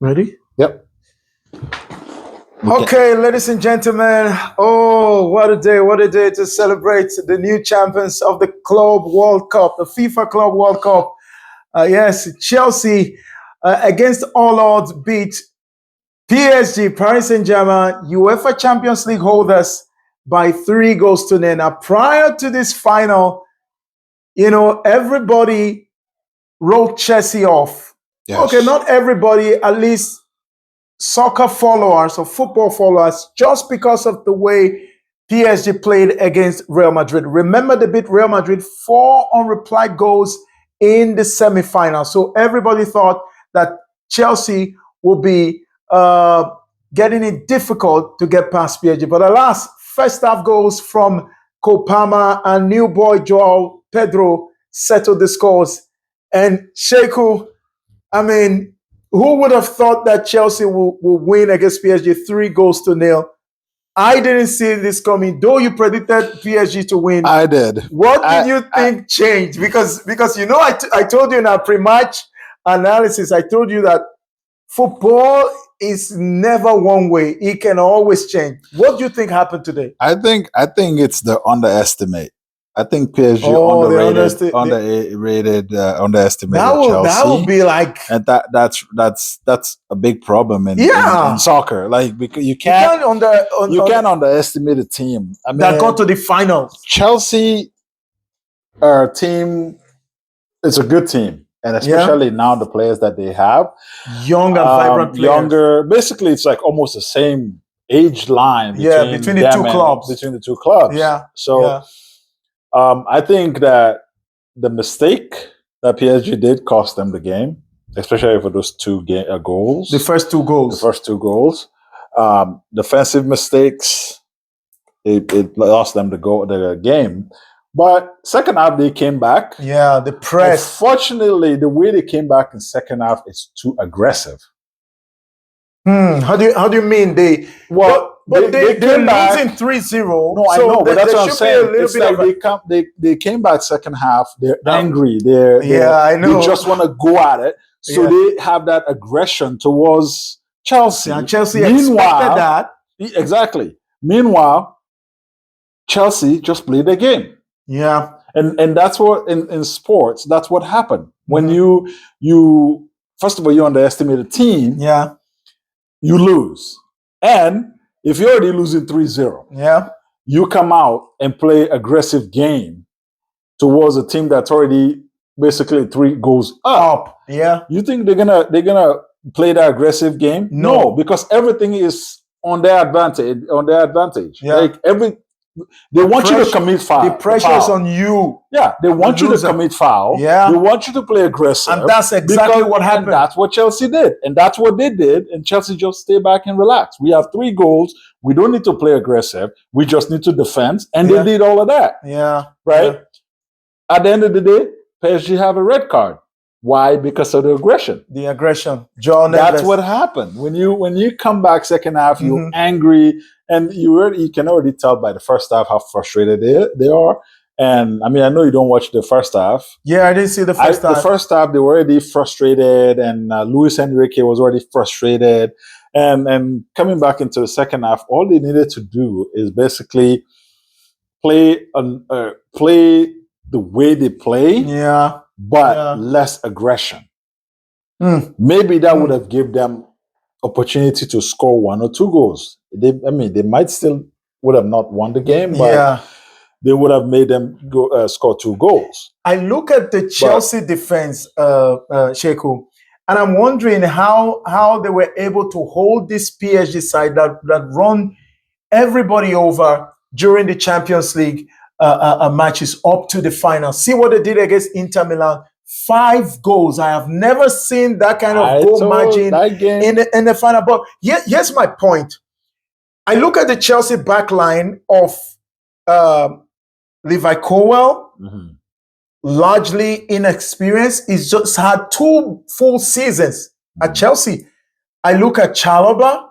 Ready? Yep. Okay, ladies and gentlemen. Oh, what a day to celebrate the new champions of the Club World Cup, the FIFA Club World Cup. Yes, Chelsea against all odds beat PSG, Paris Saint-Germain, UEFA Champions League holders by 3 goals to nil. Now, prior to this final, everybody wrote Chelsea off. Yes. Okay, not everybody, at least soccer followers or football followers, just because of the way PSG played against Real Madrid. Remember, they beat Real Madrid 4 unreplied goals in the semifinal. So everybody thought that Chelsea would be getting it difficult to get past PSG. But alas, first half goals from Kopama and new boy Joao Pedro settled the scores. And Sheku, I mean, who would have thought that Chelsea will win against PSG 3 goals to nil? I didn't see this coming. Though you predicted PSG to win, I did. What did you think changed? Because I told you in our pre-match analysis, I told you that football is never one way. It can always change. What do you think happened today? I think it's the underestimate. I think PSG underestimated Chelsea. That would be like, and that's a big problem in soccer. Like, because you can't underestimate a team. I mean, that got to the finals. Chelsea, our team, it's a good team, and especially now the players that they have, young and vibrant players. Younger. Basically, it's like almost the same age line between the two clubs. Between the two clubs. Yeah. So. Yeah. I think that the mistake that PSG did cost them the game, especially for those goals. The first two goals. Defensive mistakes, it lost them the game. But second half, they came back. Yeah, the press. Unfortunately, the way they came back in second half is too aggressive. How do you mean they? Well. But they're losing 3-0. No, I know, but that's what I'm saying. It's like they came back second half. They're angry. I know. They just want to go at it. So they have that aggression towards Chelsea. And Chelsea expected that. Exactly. Meanwhile, Chelsea just played their game. Yeah. And that's what in sports, that's what happened. When you first of all, you underestimate a team. Yeah. You lose. And if you're already losing 3-0, you come out and play aggressive game towards a team that's already basically 3 goals up. Yeah. You think they're gonna play that aggressive game? No, because everything is on their advantage. Yeah. Like they want you to commit foul. The pressure is on you. Yeah, they want you to commit foul. Yeah. They want you to play aggressive. And that's exactly what happened. And that's what Chelsea did. And that's what they did. And Chelsea just stay back and relax. We have 3 goals. We don't need to play aggressive. We just need to defend. And they did all of that. Yeah. Right? Yeah. At the end of the day, PSG have a red card. Why? Because of the aggression. The aggression. John. That's what happened. When you come back second half, you're angry. And you can already tell by the first half how frustrated they are. And I mean, I know you don't watch the first half. Yeah, I didn't see the first half. The first half, they were already frustrated, and Luis Enrique was already frustrated. And coming back into the second half, all they needed to do is basically play the way they play, but less aggression. Maybe that would have given them opportunity to score 1 or 2 goals. They might still would have not won the game, but they would have made them score 2 goals. I look at the Chelsea defense, Sheku, and I'm wondering how they were able to hold this PSG side that run everybody over during the Champions League matches up to the final. See what they did against Inter Milan. 5 goals. I have never seen that kind of goal margin in the final. But here's my point. I look at the Chelsea back line of Levi Colwill, largely inexperienced. He's just had 2 full seasons at Chelsea. I look at Chalobah,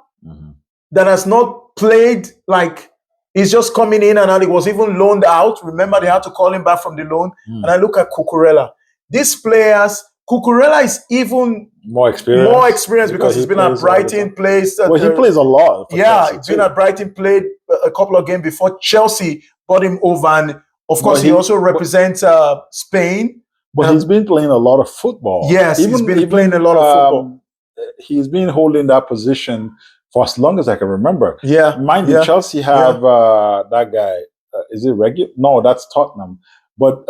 that has not played, like, he's just coming in and out. He was even loaned out. Remember, they had to call him back from the loan. And I look at Cucurella. These players Cucurella is even more experience. More experience because he's been at Brighton, plays. Well, he plays a lot. He's been at Brighton, played a couple of games before Chelsea bought him over, and of course he also represents Spain. But he's been playing a lot of football. Yes, he's been playing a lot of football. He's been holding that position for as long as I can remember. Yeah, mind you, Chelsea have that guy. Is it regular? No, that's Tottenham. But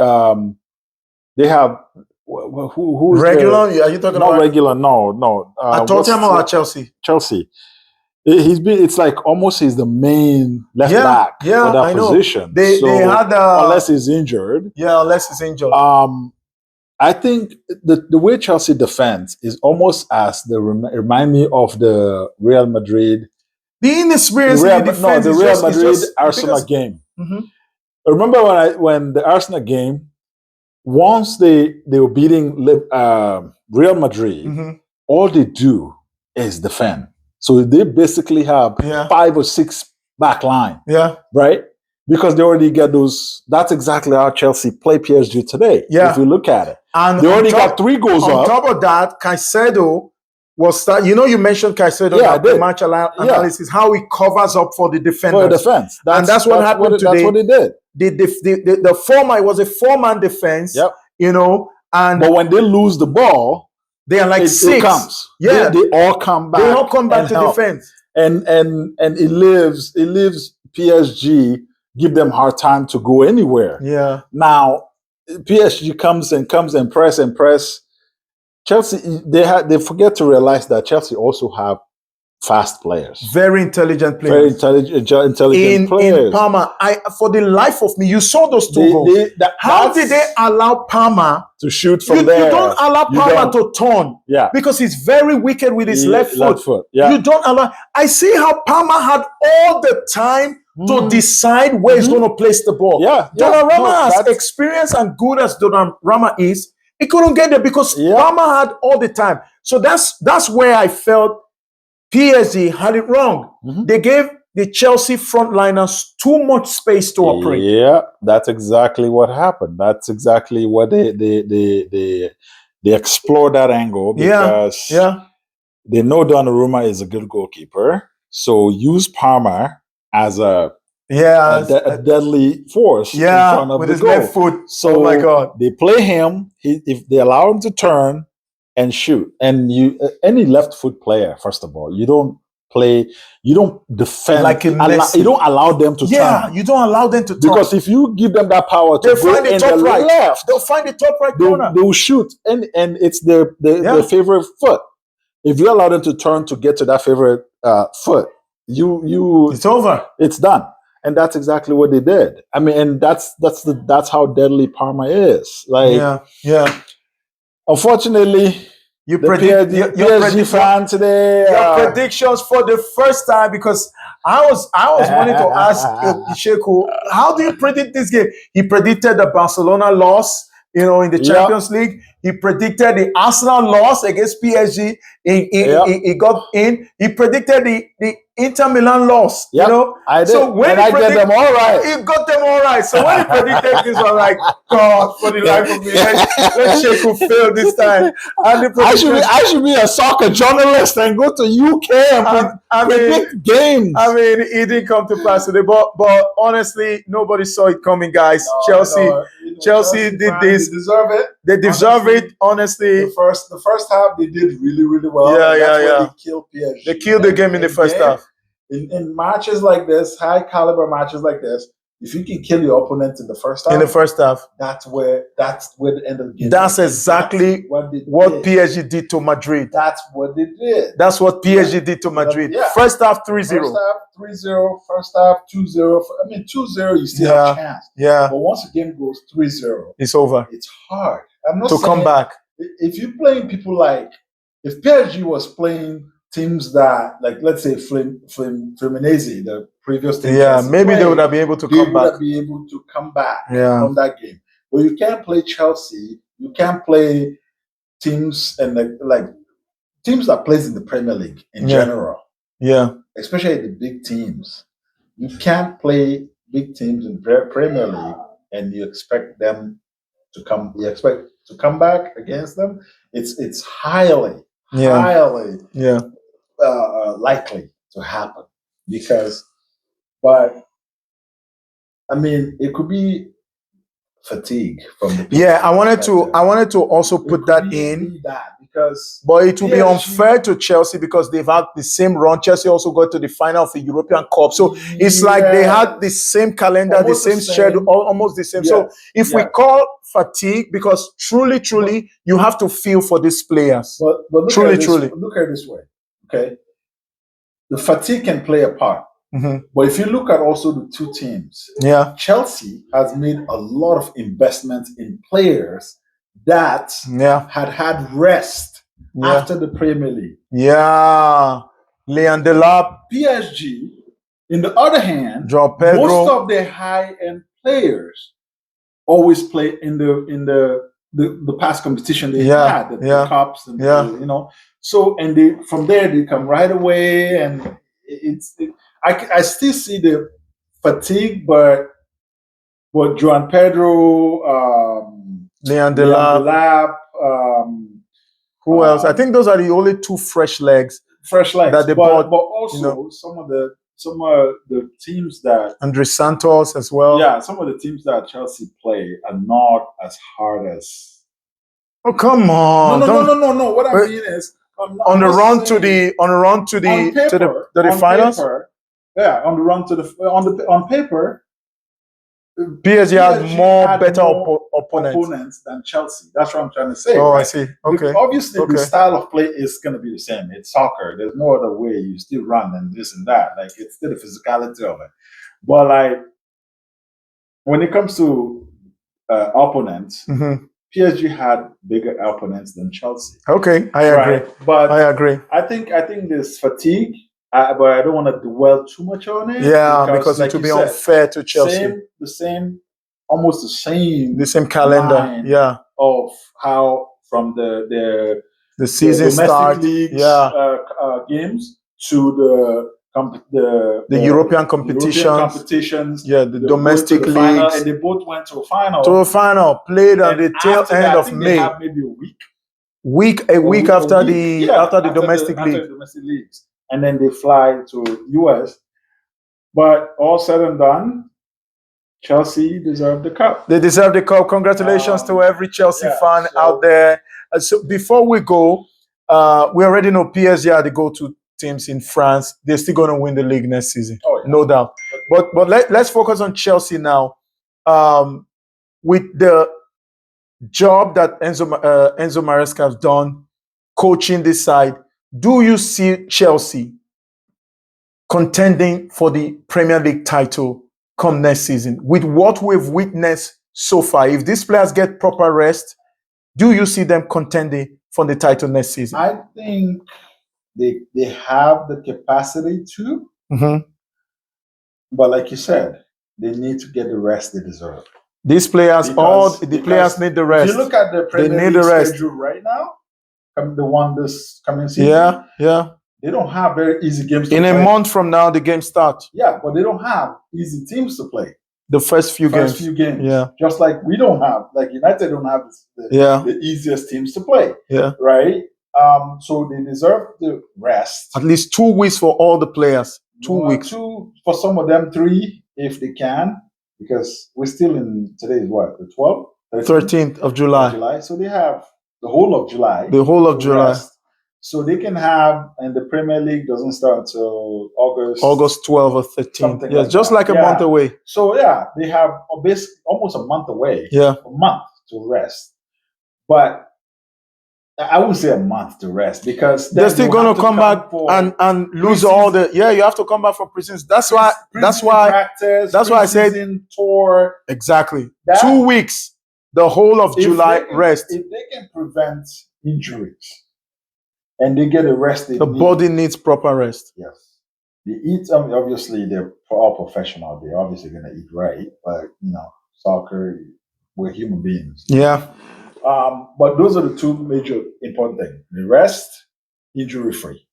they have who's regular? Are you talking about regular? No. At Tottenham or at Chelsea? Chelsea. It's like almost he's the main left back for that position. They had unless he's injured. Yeah, unless he's injured. I think the way Chelsea defends is almost as remind me of the Real Madrid. The inexperience in the defense. The Real Madrid Arsenal game. Mm-hmm. I remember when the Arsenal game, once they were beating Real Madrid, mm-hmm. all they do is defend. So they basically have 5 or 6 back line. Yeah. Right? Because they already get those. That's exactly how Chelsea play PSG today. Yeah. If you look at it. And they already got 3 goals up. On top of that, Caicedo was you mentioned Caicedo in the match analysis, how he covers up for the defenders. For the defense. And that's what happened today. That's what they did. The former, it was a 4-man defense. Yep. But when they lose the ball, they are like 6. It comes. Yeah. They all come back. They all come back to defense. And it leaves PSG, give them hard time to go anywhere. Yeah. Now PSG comes and press. Chelsea, they forget to realize that Chelsea also have fast players. Very intelligent players. Intelligent players. In Parma, for the life of me, you saw those 2 goals. How did they allow Parma to shoot from there? You don't allow Parma to turn. Yeah. Because he's very wicked with his left foot. Yeah. You don't allow. I see how Parma had all the time to decide where he's going to place the ball. Yeah. Donnarumma, as experienced and good as Donnarumma is, he couldn't get there because Parma had all the time. So that's where I felt PSG had it wrong. Mm-hmm. They gave the Chelsea frontliners too much space to operate. Yeah, that's exactly what happened. That's exactly what they explored that angle because they know Donnarumma is a good goalkeeper. So use Parma as a deadly force in front of with the his goal. left foot. So oh my God. They play him. If they allow him to turn and shoot, and any left foot player, first of all, you don't defend like you don't allow them to turn. Yeah, you don't allow them to turn. Because if you give them that power to go in the left, they'll find the top right corner. They will shoot, and it's their favorite foot. If you allow them to turn to get to that favorite foot, it's over. It's done. And that's exactly what they did. I mean, and that's how deadly Parma is. Unfortunately, your PSG fan today. Your predictions for the first time, because I was wanting to ask Sheku, how do you predict this game? He predicted the Barcelona loss, in the Champions League. He predicted the Arsenal loss against PSG. He got in. He predicted the Inter Milan loss. I did. So when I get them all right. He got them all right. So when he predicted this, I was like, God, for the life of me, let's Sheku fail this time. And I should be a soccer journalist and go to UK and predict games. I mean, it didn't come to pass today, but honestly, nobody saw it coming, guys. Chelsea did this. They deserve it. They deserve it, honestly. The first half, they did really, really well. They killed PSG. They killed the game in the first half. In matches like this, high caliber matches like this, if you can kill your opponent in the first half, that's where the end of the game. That's exactly what PSG did to Madrid. That's what they did. That's what PSG did to Madrid. First half 3-0. First half 3-0. First half 2-0. I mean 2-0, you still have a chance. Yeah. But once the game goes 3-0, it's over. It's hard. I'm not to come back. If you're playing people if PSG was playing teams that, let's say Fluminense, the previous team. Yeah, maybe they would have been able to come back. From that game. But you can't play Chelsea. You can't play teams and teams that plays in the Premier League in general. Yeah. Especially the big teams. You can't play big teams in Premier League and you expect them to come. You expect to come back against them, it's highly, Yeah. highly Yeah. likely to happen because, but I mean, it could be fatigue from the Yeah, PSG perspective. I wanted to also It put could that be in, that because but it will be PSG unfair to Chelsea because they've had the same run. Chelsea also got to the final of the European Cup, so it's like they had the same calendar, Almost the the same schedule, same. almost the same. So Yes, if we yes. call fatigue, because truly, you have to feel for these players. But look at Truly, it this, truly. look at it this way. Okay, the fatigue can play a part. Mhm. But if you look at also the two teams, Yeah, Chelsea has made a lot of investment in players that yeah, had rest yeah, after the Premier League. yeah. Leon Delap, PSG, in the other hand, João most Pedro. of their high-end players always play in the past competition they Yeah, had, the yeah, cups, and yeah. you know. So and they from there they come right away, and I still see the fatigue, but Joan Pedro, Leon Leon Delap. Delap, Who else? I think those are the only two fresh legs fresh legs, that they but bought. also some of the teams that Andre Santos as well. yeah, some of the teams that Chelsea play are not as hard as. Oh come on! No. What I mean is, on the run to the on paper, to the on finals. paper, yeah, on the run to the on paper, PSG had more had better more opponents. opponents than Chelsea. That's what I'm trying to say. Oh, right? I see. Okay. Obviously, Okay. the style of play is going to be the same. It's soccer. There's no other way. You still run and this and that. Like it's still the physicality of it. But like when it comes to opponents, Mhm. PSG had bigger opponents than Chelsea. Okay, I agree. Right, but I agree. I think there's fatigue, but I don't want to dwell too much on it. Yeah, because like it will you be said, unfair to Chelsea. almost the same, The same calendar. line Yeah. of how from the season domestic start. leagues Yeah. games to the European European competitions. competitions. Yeah, the They go to domestic the final, leagues. and they both went to a final. To a final played on And the tail after end that, I of think they May. have maybe a week. A week after a week, the yeah, after the domestic after league. the domestic leagues, and then they fly to US. But all said and done, Chelsea deserved the cup. They deserve the cup. Congratulations to every Chelsea fan out there. So before we go, we already know PSG are the go-to teams in France. They're still going to win the league next season, no doubt. But let's focus on Chelsea now. With the job that Enzo Maresca has done, coaching this side, do you see Chelsea contending for the Premier League title come next season? With what we've witnessed so far, if these players get proper rest, do you see them contending for the title next season? I think they have the capacity to, but like you said, they need to get the rest they deserve. These players, players need the rest. If you look at the Premier League schedule right now, the one this coming season, they don't have very easy games to play. In a month from now, the game starts. Yeah, but they don't have easy teams to play. The first few games. Yeah. Just like we don't have, like United don't have the easiest teams to play. Yeah. Right? So they deserve the rest. At least 2 weeks for all the players. 2 weeks. 2 for some of them, 3 if they can, because we're still in today is what, the 12th? 13th of July. So they have the whole of July. The whole of July. Rest. So they can have, and the Premier League doesn't start until August. August 12th or 13th. Yes, just like a month away. So yeah, they have almost a month away. Yeah. A month to rest. But I wouldn't say a month to rest because they're still going to come back and lose all the. Yeah, you have to come back for preseason. That's why I said tour. Exactly. 2 weeks, the whole of July rest. If they can prevent injuries and they get a rest, the body needs proper rest. Yes, they eat. I mean, obviously, they're all professional. They're obviously going to eat right, but soccer, we're human beings. Yeah. But those are the two major important things: the rest, injury free.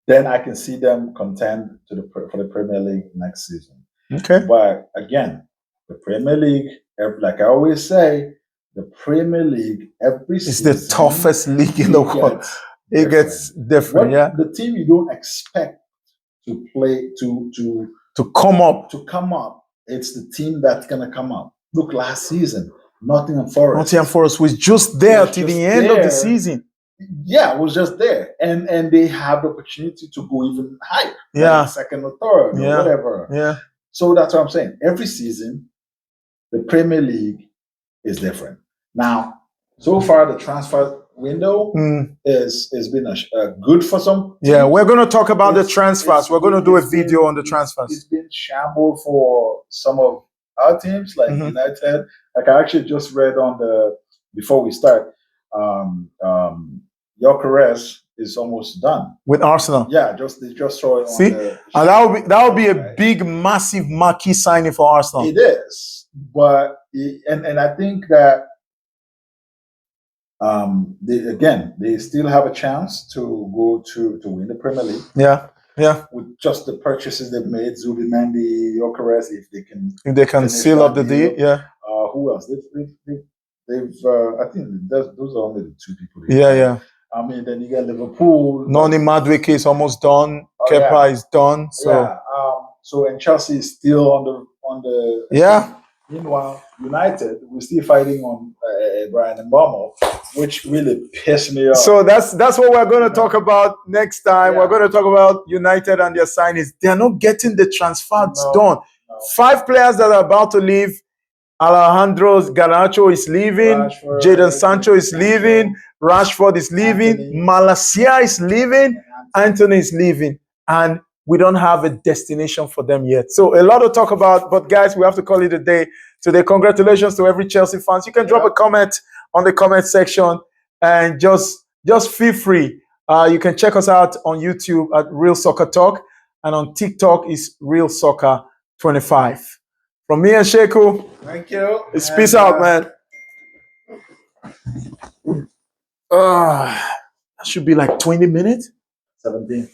Then I can see them contend for the Premier League next season. Okay. But again, the Premier League, like I always say, the Premier League every It's season. the toughest league in the world. It gets different, yeah. The team you don't expect to play To come up. it's the team that's gonna come up. Look, last season, Nottingham Forest. Nottingham Forest was just there till the end of the season. Yeah, it was just there, and they have the opportunity to go even higher. Yeah, like second or third, or whatever. Yeah. So that's what I'm saying. Every season, the Premier League is different. Now, so far, the transfer window has been good for some teams. Yeah, we're going to talk about the transfers. We're going to do a video on the transfers. It's been shambled for some of our teams, like United. Like I actually just read on before we start, Gyökeres is almost done with Arsenal. Yeah, they just saw it. See, and that would be a big, massive marquee signing for Arsenal. It is, but and I think that they still have a chance to go to win the Premier League. Yeah. With just the purchases they've made, Zubimendi, Gyökeres, if they can seal up the deal. Yeah. Who else? They've I think those are only the two people. Yeah. I mean, then you got Liverpool. Noni Madueke is almost done. Kepa is done. So So and Chelsea is still on the. Yeah. Meanwhile, United, we're still fighting on Brian Mbeumo, which really pissed me off. So that's what we're going to talk about next time. Yeah. We're going to talk about United and their signings. They're not getting the transfers done. 5 players that are about to leave. Alejandro Garnacho is leaving. Jadon Sancho is leaving. Rashford is leaving. Malacia is leaving. Anthony is leaving. And we don't have a destination for them yet. So a lot to talk about. But guys, we have to call it a day today. Congratulations to every Chelsea fans. You can drop a comment on the comment section and just feel free. You can check us out on YouTube at Real Soccer Talk, and on TikTok is Real Soccer 25. From me and Sheku, thank you. It's peace out, man. That should be like 20 minutes. 17.